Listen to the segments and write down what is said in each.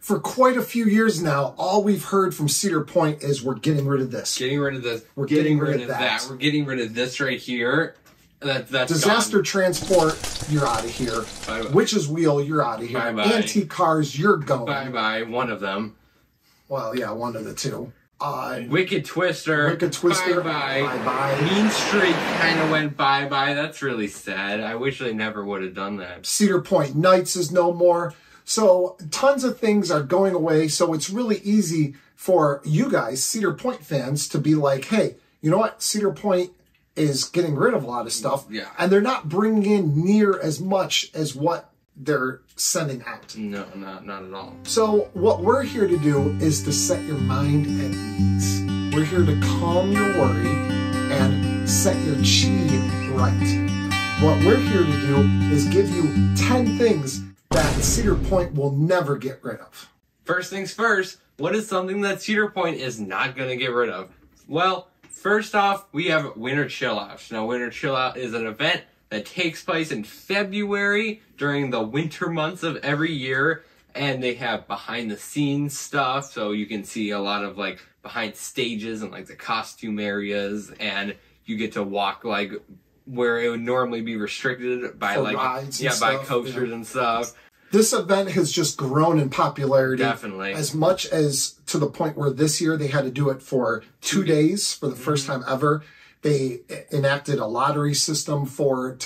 For quite a few years now, all we've heard from Cedar Point is we're getting rid of this. Getting rid of this. We're getting rid of that. We're getting rid of this right here. That's Disaster gone. Transport, you're out of here. Bye-bye. Witch's Wheel, you're out of here. Bye-bye. Antique Cars, you're going. Bye-bye. One of them. Well, yeah, one of the two. Wicked Twister. Wicked Twister. Bye-bye. Bye-bye. Mean Street kind of went bye-bye. That's really sad. I wish they never would have done that. Cedar Point Nights is no more. So tons of things are going away. So it's really easy for you guys, Cedar Point fans, to be like, hey, you know what? Cedar Point is getting rid of a lot of stuff. Yeah. And they're not bringing in near as much as what they're sending out. No, not at all. So what we're here to do is to set your mind at ease. We're here to calm your worry and set your chi right. What we're here to do is give you 10 things that Cedar Point will never get rid of. First things first, what is something that Cedar Point is not going to get rid of? Well, first off, we have Winter Chill Out. Now, Winter Chill Out is an event that takes place in February during the winter months of every year. And they have behind the scenes stuff. So you can see a lot of like behind stages and like the costume areas. And you get to walk like where it would normally be restricted by like, rides and by stuff, coasters and stuff. This event has just grown in popularity. Definitely. As much as to the point where this year they had to do it for 2 days for the first time ever. They enacted a lottery system for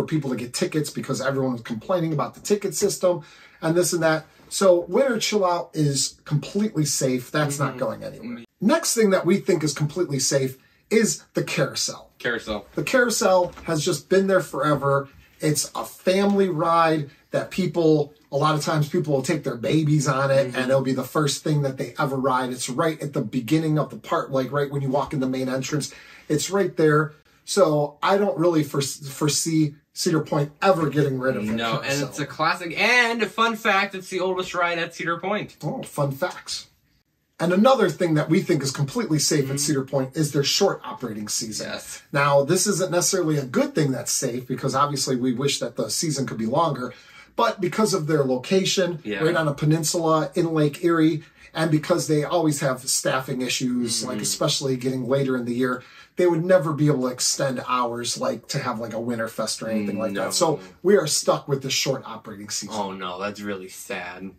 people to get tickets because everyone was complaining about the ticket system and this and that. So Winter Chill Out is completely safe. That's not going anywhere. Next thing that we think is completely safe is the carousel. The carousel has just been there forever. It's a family ride that a lot of times people will take their babies on it and it'll be the first thing that they ever ride. It's right at the beginning of the park, like right when you walk in the main entrance. It's right there. So I don't really foresee Cedar Point ever getting rid of it. No, and it's a classic. And a fun fact, it's the oldest ride at Cedar Point. Oh, fun facts. And another thing that we think is completely safe at Cedar Point is their short operating season. Yes. Now, this isn't necessarily a good thing that's safe because obviously we wish that the season could be longer. But because of their location, right on a peninsula in Lake Erie, and because they always have staffing issues, like especially getting later in the year, they would never be able to extend hours like to have like a Winterfest or anything like that. So we are stuck with the short operating season. Oh no, that's really sad.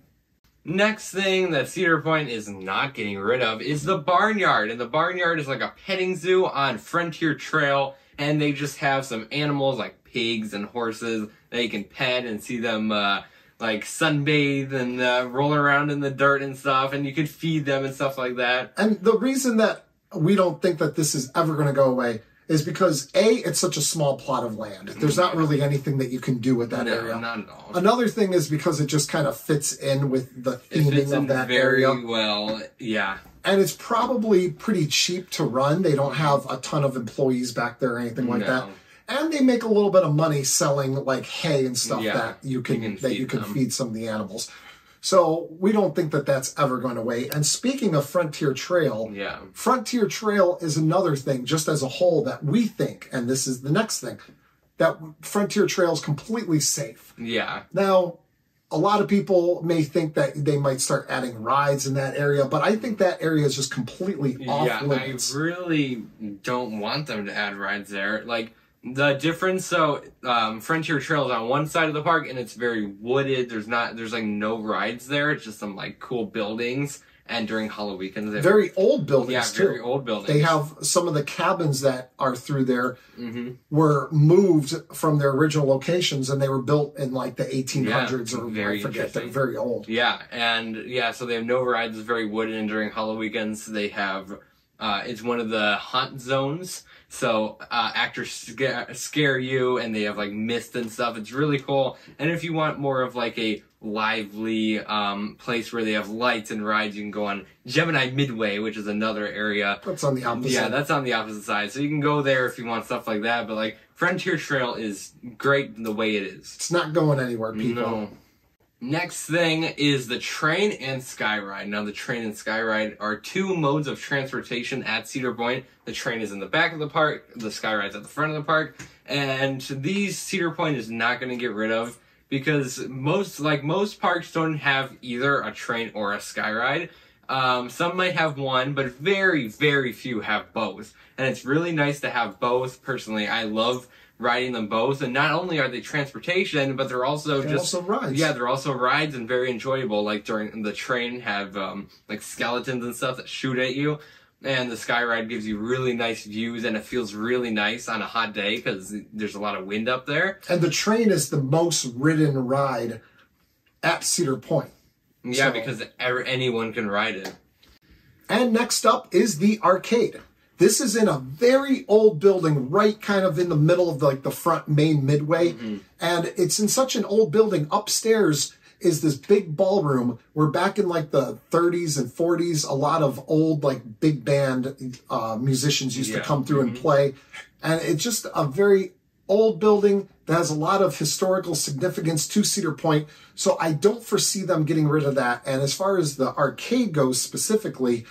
Next thing that Cedar Point is not getting rid of is the barnyard. And the barnyard is like a petting zoo on Frontier Trail. And they just have some animals like pigs and horses that you can pet and see them like sunbathe and roll around in the dirt and stuff. And you can feed them and stuff like that. And the reason that we don't think that this is ever going to go away is because A, it's such a small plot of land. There's not really anything that you can do with that area. Not at all. Another thing is because it just kind of fits in with the theming of that area. Very well, yeah. And it's probably pretty cheap to run. They don't have a ton of employees back there or anything like that. And they make a little bit of money selling like hay and stuff that you can feed some of the animals. So we don't think that that's ever going away. And speaking of Frontier Trail, Frontier Trail is another thing just as a whole that we think, and this is the next thing, that Frontier Trail is completely safe. Yeah. Now, a lot of people may think that they might start adding rides in that area, but I think that area is just completely off limits. I really don't want them to add rides there. Like, the difference, so Frontier Trail is on one side of the park and it's very wooded. There's like no rides there. It's just some like cool buildings. And during Halloween weekends, they have very old buildings too. Very old buildings. They have some of the cabins that are through there were moved from their original locations and they were built in like the 1800s or I forget. They're very old. Yeah, and so they have no rides. It's very wooded, and during Halloween weekends they have. It's one of the haunt zones. So actors scare you, and they have like mist and stuff. It's really cool. And if you want more of like a lively place where they have lights and rides, you can go on Gemini Midway, which is another area. That's on the opposite. Yeah, that's on the opposite side. So you can go there if you want stuff like that. But like Frontier Trail is great the way it is. It's not going anywhere, people. No. Next thing is the train and sky ride. Now, the train and sky ride are two modes of transportation at Cedar Point. The train is in the back of the park. The sky ride's at the front of the park. And these Cedar Point is not going to get rid of because most parks don't have either a train or a sky ride. Some might have one, but very, very few have both. And it's really nice to have both. Personally, I love riding them both. And not only are they transportation, but they're also rides. Yeah, they're also rides and very enjoyable. Like during the train have like skeletons and stuff that shoot at you. And the sky ride gives you really nice views, and it feels really nice on a hot day because there's a lot of wind up there. And the train is the most ridden ride at Cedar Point. Yeah, because anyone can ride it. And next up is the arcade. This is in a very old building, right kind of in the middle of the front main midway. And it's in such an old building. Upstairs is this big ballroom where back in like the 30s and 40s, a lot of old like big band musicians used to come through and play. And it's just a very old building that has a lot of historical significance to Cedar Point. So I don't foresee them getting rid of that. And as far as the arcade goes specifically,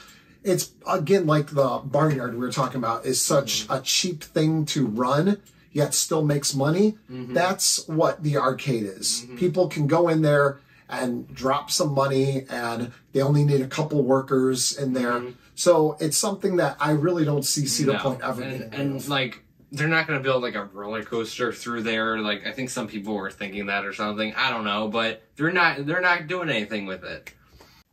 it's again, like the Barnyard we were talking about, is such a cheap thing to run, yet still makes money. That's what the arcade is. People can go in there and drop some money, and they only need a couple workers in there. So it's something that I really don't see Cedar Point ever getting rid of. Like, they're not going to build like a roller coaster through there. Like, I think some people were thinking that or something. I don't know, but they're not doing anything with it.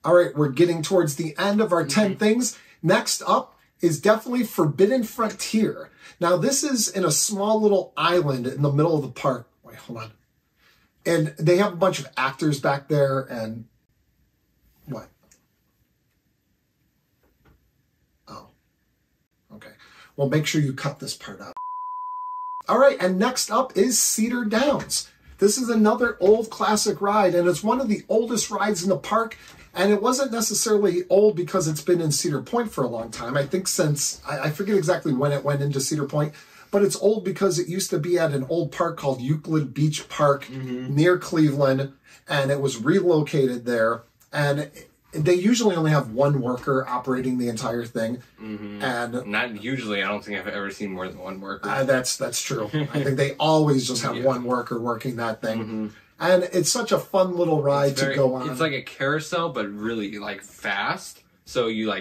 All right, we're getting towards the end of our 10 things. Next up is definitely Forbidden Frontier. Now, this is in a small little island in the middle of the park. Wait, hold on. And they have a bunch of actors back there and... What? Oh. Okay. Well, make sure you cut this part out. All right, and next up is Cedar Downs. This is another old classic ride, and it's one of the oldest rides in the park. And it wasn't necessarily old because it's been in Cedar Point for a long time. I think since, I forget exactly when it went into Cedar Point, but it's old because it used to be at an old park called Euclid Beach Park near Cleveland, and it was relocated there. And they usually only have one worker operating the entire thing. And not usually. I don't think I've ever seen more than one worker. That's true. I think they always just have one worker working that thing. And it's such a fun little ride to go on. It's like a carousel, but really like fast. So you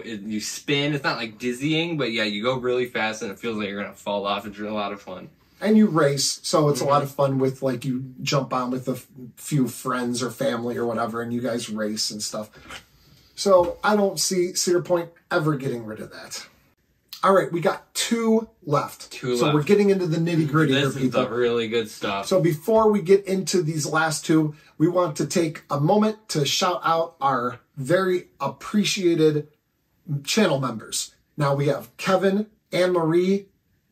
you spin. It's not like dizzying, but yeah, you go really fast and it feels like you're gonna fall off. It's a lot of fun. And you race, so it's a lot of fun with like you jump on with a few friends or family or whatever, and you guys race and stuff. So I don't see Cedar Point ever getting rid of that. All right, we got 2 left. So we're getting into the nitty-gritty here, people. This is the really good stuff. So before we get into these last 2, we want to take a moment to shout out our very appreciated channel members. Now we have Kevin, Anne-Marie,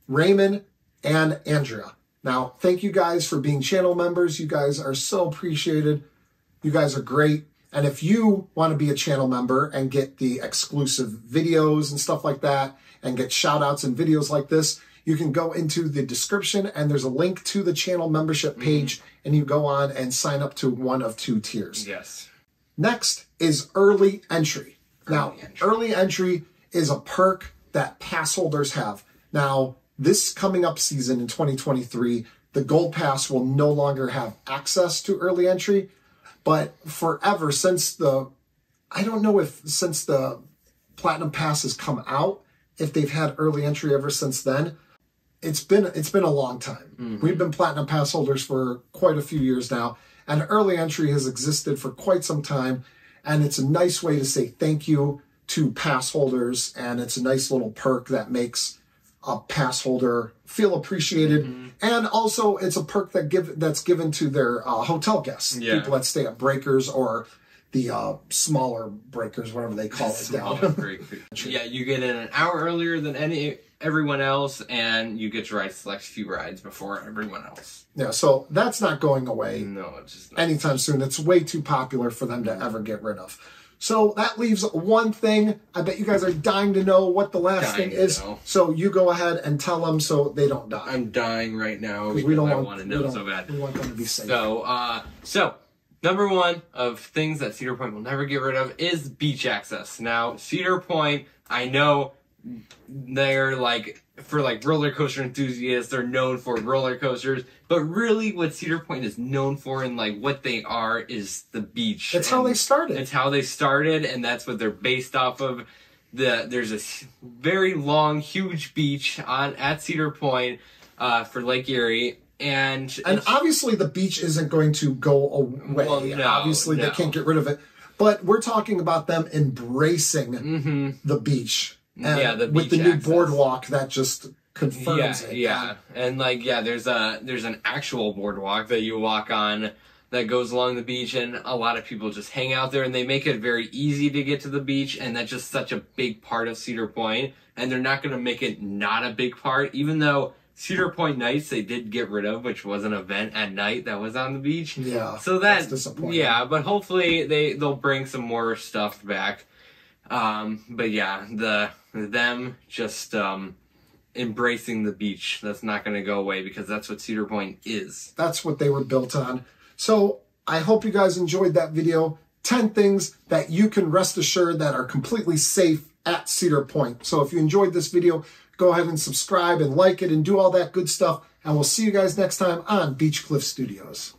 Raymond, and Andrea. Now, thank you guys for being channel members. You guys are so appreciated. You guys are great. And if you want to be a channel member and get the exclusive videos and stuff like that, and get shout outs and videos like this, you can go into the description and there's a link to the channel membership page, and you go on and sign up to one of 2 tiers. Yes. Next is early entry. Early entry is a perk that pass holders have. Now, this coming up season in 2023, the Gold Pass will no longer have access to early entry, but forever since the Platinum Pass has come out, if they've had early entry ever since then, it's been a long time. We've been Platinum Pass holders for quite a few years now, and early entry has existed for quite some time, and it's a nice way to say thank you to pass holders, and it's a nice little perk that makes a pass holder feel appreciated, and also it's a perk that's given to their hotel guests, people that stay at Breakers or the smaller breakers, whatever they call it down. Yeah, you get in an hour earlier than everyone else, and you get to ride select few rides before everyone else. Yeah, so that's not going away it's just not anytime soon. It's way too popular for them to ever get rid of. So that leaves one thing. I bet you guys are dying to know what the last thing is. So you go ahead and tell them so they don't die. I'm dying right now because I want to know so bad. We want them to be safe. So number 1 of things that Cedar Point will never get rid of is beach access. Now, Cedar Point, I know they're like for like roller coaster enthusiasts. They're known for roller coasters, but really what Cedar Point is known for and like what they are is the beach. It's how they started. It's how they started, and that's what they're based off of. There's a very long, huge beach at Cedar Point for Lake Erie. And obviously the beach isn't going to go away. Well, no, obviously they can't get rid of it. But we're talking about them embracing the beach. And the beach with the new access. boardwalk, that just confirms it. Yeah. And like, there's an actual boardwalk that you walk on that goes along the beach, and a lot of people just hang out there, and they make it very easy to get to the beach, and that's just such a big part of Cedar Point, and they're not going to make it not a big part, even though Cedar Point Nights they did get rid of, which was an event at night that was on the beach. Yeah, so that's disappointing. Yeah, but hopefully they'll bring some more stuff back. But yeah, them just embracing the beach, that's not going to go away, because that's what Cedar Point is. That's what they were built on. So I hope you guys enjoyed that video. 10 things that you can rest assured that are completely safe at Cedar Point. So if you enjoyed this video, go ahead and subscribe and like it and do all that good stuff. And we'll see you guys next time on Beachcliff Studios.